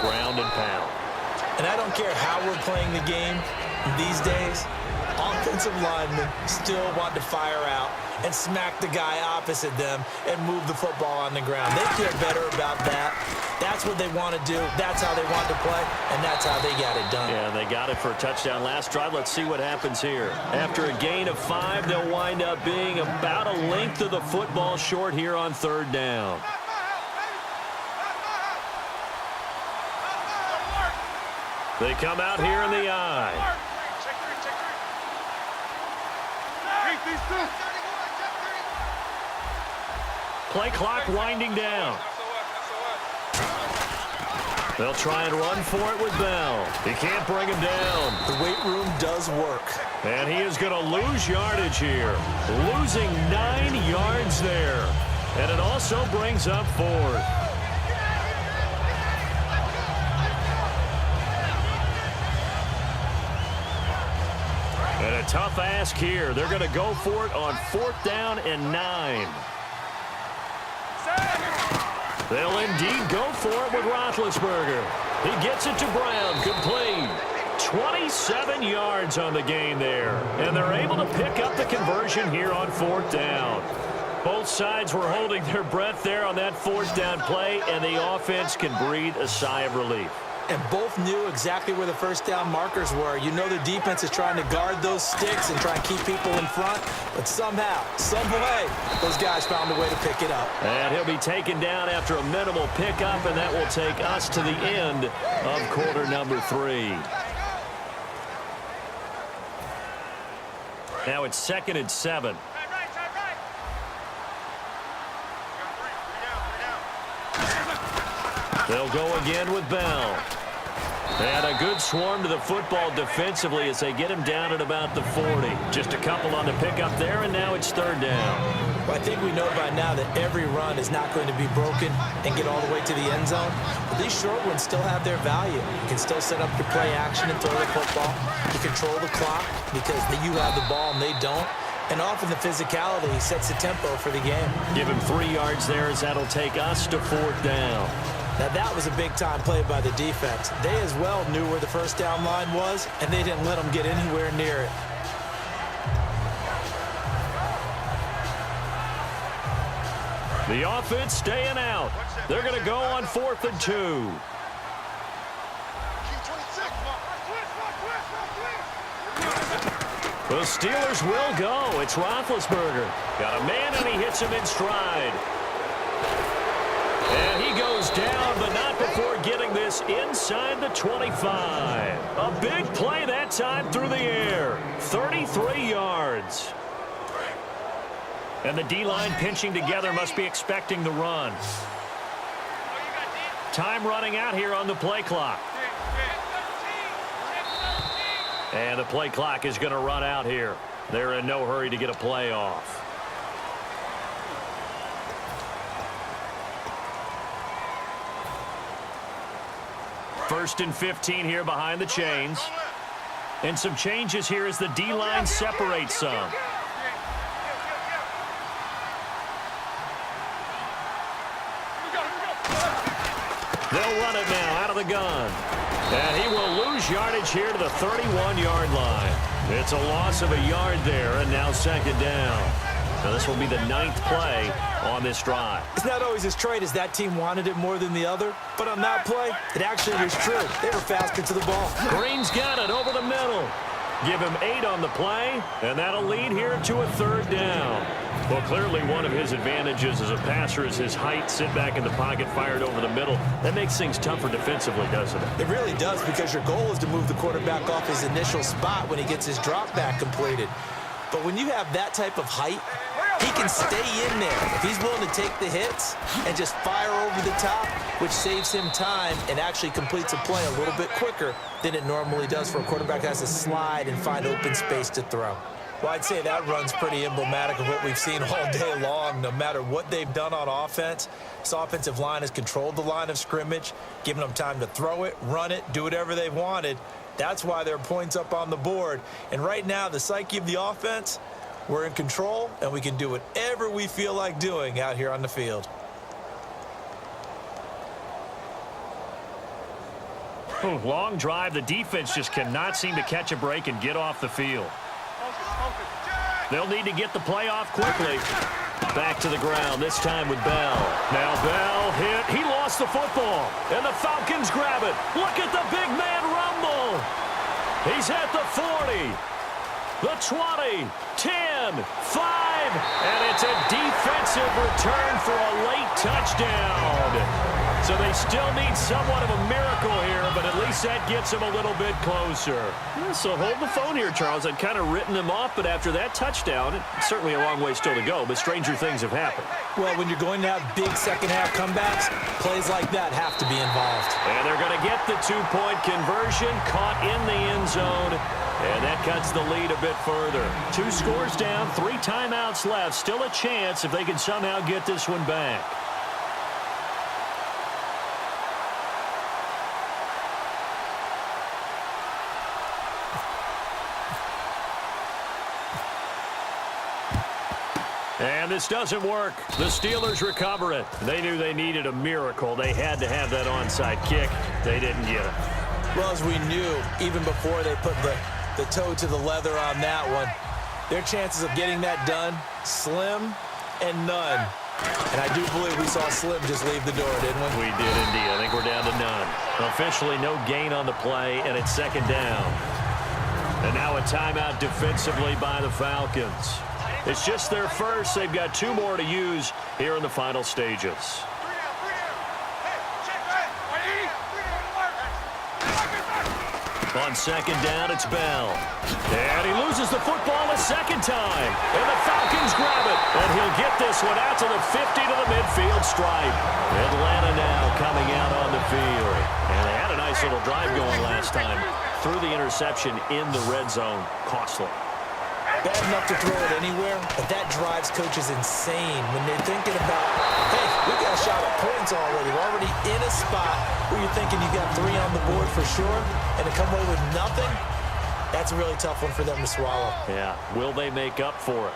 ground and pound. And I don't care how we're playing the game these days, offensive linemen still want to fire out and smack the guy opposite them and move the football on the ground. They feel better about that. That's what they want to do. That's how they want to play, and that's how they got it done. Yeah, they got it for a touchdown last drive. Let's see what happens here. After a gain of 5, they'll wind up being about a length of the football short here on 3rd down. They come out here in the eye. Play clock winding down. They'll try and run for it with Bell. He can't bring him down. The weight room does work. And he is going to lose yardage here. Losing 9 yards there. And it also brings up 4th. And a tough ask here. They're going to go for it on 4th down and 9. They'll indeed go for it with Roethlisberger. He gets it to Brown. Complete. 27 yards on the gain there. And they're able to pick up the conversion here on 4th down. Both sides were holding their breath there on that 4th down play, and the offense can breathe a sigh of relief. And both knew exactly where the first down markers were. You know the defense is trying to guard those sticks and try and keep people in front. But somehow, some way, those guys found a way to pick it up. And he'll be taken down after a minimal pickup, and that will take us to the end of quarter number 3. Now it's 2nd and 7. They'll go again with Bell. And a good swarm to the football defensively as they get him down at about the 40. Just a couple on the pickup there, and now it's 3rd down. Well, I think we know by now that every run is not going to be broken and get all the way to the end zone. But these short ones still have their value. You can still set up your play action and throw the football. You control the clock because you have the ball and they don't. And often the physicality sets the tempo for the game. Give him 3 yards there as that'll take us to 4th down. Now, that was a big-time play by the defense. They as well knew where the first down line was, and they didn't let them get anywhere near it. The offense staying out. They're going to go on 4th and 2. The Steelers will go. It's Roethlisberger. Got a man, and he hits him in stride. And he goes down, but not before getting this inside the 25. A big play that time through the air. 33 yards. And the D-line pinching together must be expecting the run. Time running out here on the play clock. And the play clock is going to run out here. They're in no hurry to get a play off. First and 15 here behind the chains. And some changes here as the D-line separates some. They'll run it now out of the gun. And he will lose yardage here to the 31-yard line. It's a loss of a yard there, and now 2nd down. So this will be the 9th play on this drive. It's not always as straight as that team wanted it more than the other, but on that play, it actually was true. They were faster to the ball. Green's got it over the middle. Give him 8 on the play, and that'll lead here to a 3rd down. Well, clearly one of his advantages as a passer is his height. Sit back in the pocket, fired over the middle. That makes things tougher defensively, doesn't it? It really does, because your goal is to move the quarterback off his initial spot when he gets his drop back completed. But when you have that type of height, he can stay in there if he's willing to take the hits and just fire over the top, which saves him time and actually completes a play a little bit quicker than it normally does for a quarterback that has to slide and find open space to throw. Well, I'd say that run's pretty emblematic of what we've seen all day long. No matter what they've done on offense, this offensive line has controlled the line of scrimmage, given them time to throw it, run it, do whatever they wanted. That's why there are points up on the board. And right now, the psyche of the offense, we're in control, and we can do whatever we feel like doing out here on the field. Long drive. The defense just cannot seem to catch a break and get off the field. They'll need to get the play off quickly. Back to the ground, this time with Bell. Now Bell hit. He lost the football. And the Falcons grab it. Look at the big man rumble. He's at the 40, the 20, 10, 5, and it's a defensive return for a late touchdown. So they still need somewhat of a miracle here, but at least that gets them a little bit closer. Yeah, so hold the phone here, Charles. I'd kind of written them off, but after that touchdown, it's certainly a long way still to go, but stranger things have happened. Well, when you're going to have big second-half comebacks, plays like that have to be involved. And they're going to get the two-point conversion, caught in the end zone, and that cuts the lead a bit further. 2 scores down, 3 timeouts left. Still a chance if they can somehow get this one back. And this doesn't work. The Steelers recover it. They knew they needed a miracle. They had to have that onside kick. They didn't get it. Well, as we knew, even before they put the toe to the leather on that one, their chances of getting that done, slim and none. And I do believe we saw Slim just leave the door, didn't we? We did indeed. I think we're down to none. Officially no gain on the play, and it's second down. And now a timeout defensively by the Falcons. It's just their first. They've got 2 more to use here in the final stages. On second down, it's Bell. And he loses the football a second time. And the Falcons grab it. And he'll get this one out to the 50 to the midfield stripe. Atlanta now coming out on the field. And they had a nice little drive going last time. Threw the interception in the red zone. Costly. Bad enough to throw it anywhere, but that drives coaches insane when they're thinking about, hey, we got a shot at points already. We're already in a spot where you're thinking you got 3 on the board for sure, and to come away with nothing, that's a really tough one for them to swallow. Yeah, will they make up for it?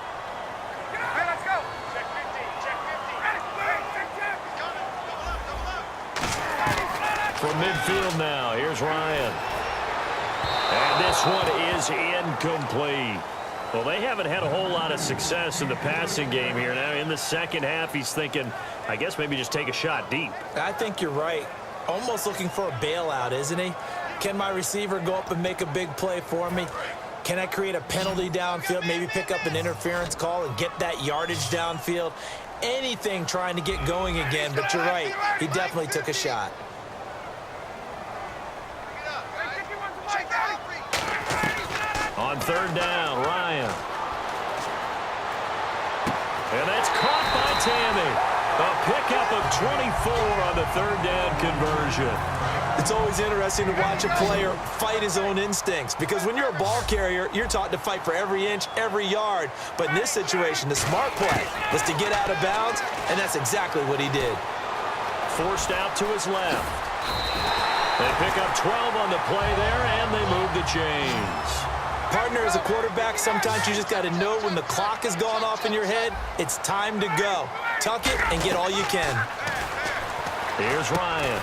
Hey, let's go. Check 15, check 15. From midfield now, here's Ryan. And this one is incomplete. Well, they haven't had a whole lot of success in the passing game here. Now, in the second half, he's thinking, I guess maybe just take a shot deep. I think you're right. Almost looking for a bailout, isn't he? Can my receiver go up and make a big play for me? Can I create a penalty downfield, maybe pick up an interference call and get that yardage downfield? Anything trying to get going again, but you're right. He definitely took a shot. On third down, Ryan. And that's caught by Tammy. A pickup of 24 on the third down conversion. It's always interesting to watch a player fight his own instincts, because when you're a ball carrier, you're taught to fight for every inch, every yard. But in this situation, the smart play was to get out of bounds, and that's exactly what he did. Forced out to his left. They pick up 12 on the play there, and they move the chains. Partner, as a quarterback, sometimes you just got to know when the clock has gone off in your head, it's time to go. Tuck it and get all you can. Here's Ryan.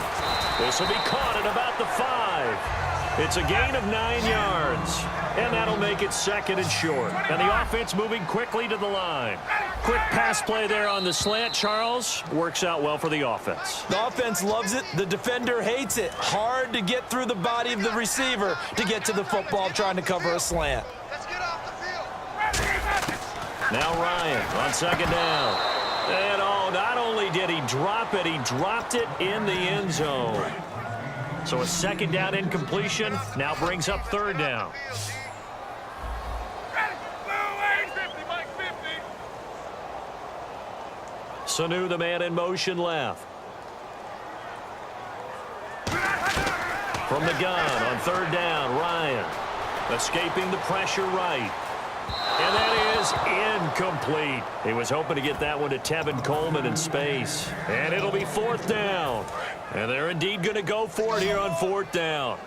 This will be caught at about the 5. It's a gain of 9 yards. And that'll make it second and short. And the offense moving quickly to the line. Quick pass play there on the slant, Charles. Works out well for the offense. The offense loves it. The defender hates it. Hard to get through the body of the receiver to get to the football trying to cover a slant. Let's get off the field. Now Ryan on second down. And not only did he drop it, he dropped it in the end zone. So a second down incompletion now brings up third down. Sanu, the man in motion left. From the gun on third down, Ryan. Escaping the pressure right. And that is incomplete. He was hoping to get that one to Tevin Coleman in space. And it'll be fourth down. And they're indeed going to go for it here on fourth down.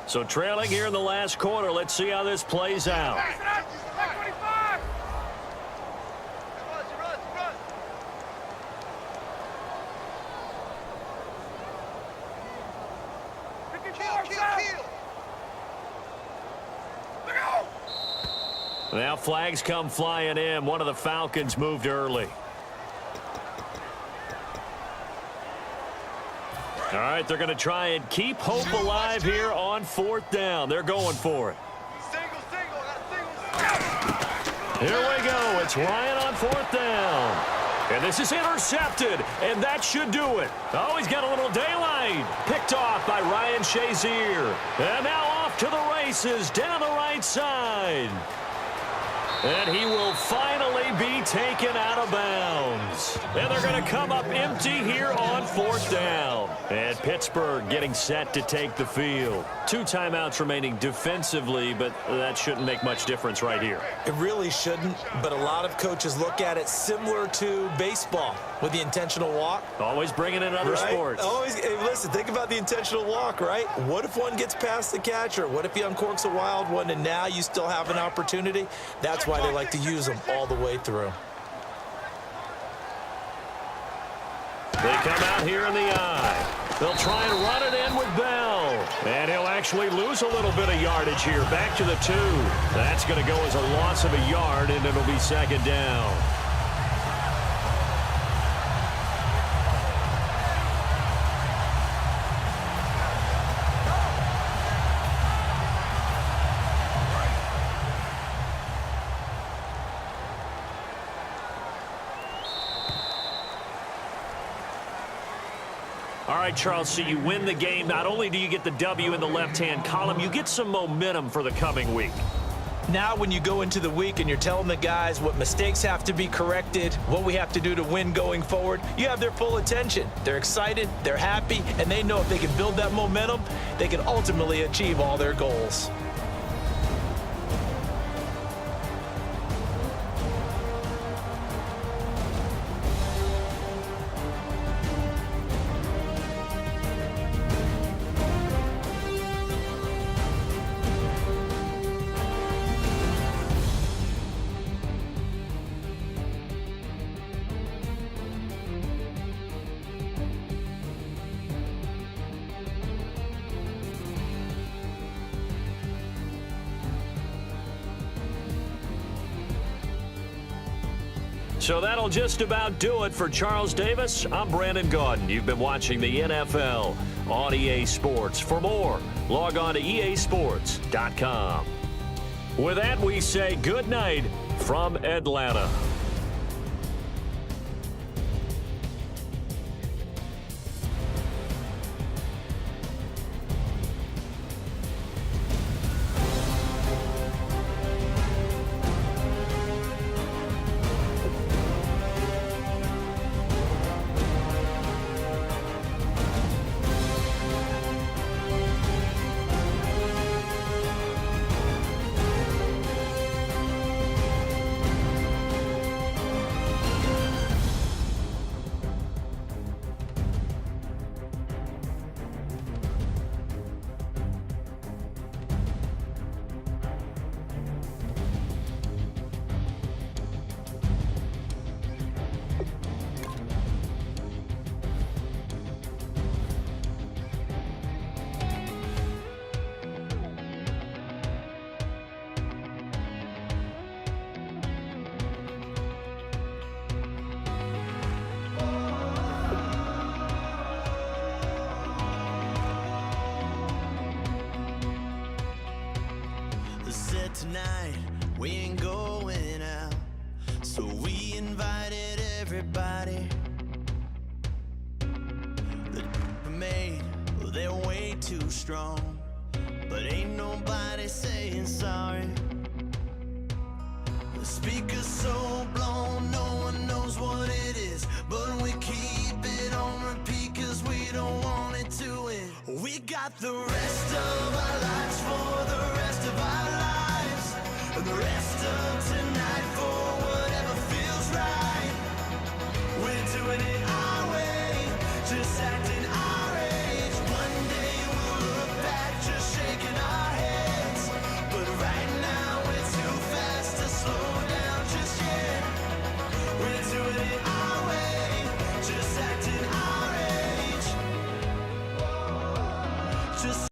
So trailing here in the last quarter, let's see how this plays out. Field. Now flags come flying in. One of the Falcons moved early. All right, they're going to try and keep hope alive here on 4th down. They're going for it. Here we go. It's Ryan on 4th down. And this is intercepted, and that should do it. Oh, he's got a little daylight. Picked off by Ryan Shazier. And now off to the races down the right side. And he will finally be taken out of bounds. And they're going to come up empty here on 4th down. And Pittsburgh getting set to take the field. 2 timeouts remaining defensively, but that shouldn't make much difference right here. It really shouldn't, but a lot of coaches look at it similar to baseball with the intentional walk. Always bringing in other sports. Always, hey, listen, think about the intentional walk, right? What if one gets past the catcher? What if he uncorks a wild one and now you still have an opportunity? That's why they like to use them all the way through. They come out here in the eye. They'll try and run it in with Bell. And he'll actually lose a little bit of yardage here. Back to the 2. That's going to go as a loss of a yard, and it'll be 2nd down. All right, Charles, so you win the game. Not only do you get the W in the left-hand column, you get some momentum for the coming week. Now when you go into the week and you're telling the guys what mistakes have to be corrected, what we have to do to win going forward, you have their full attention. They're excited, they're happy, and they know if they can build that momentum, they can ultimately achieve all their goals. So that'll just about do it for Charles Davis. I'm Brandon Gaudin. You've been watching the NFL on EA Sports. For more, log on to easports.com. With that, we say good night from Atlanta. Tonight we ain't going out, so we invited everybody. The made, well, they're way too strong, but ain't nobody saying sorry. The speaker's so blown, no one knows what it is, but we keep it on repeat 'cause we don't want it to end. We got the rest of our lives for the rest of our lives. The rest of tonight for whatever feels right. We're doing it our way, just acting our age. One day we'll look back just shaking our heads, but right now we're too fast to slow down just yet. We're doing it our way, just acting our age. Just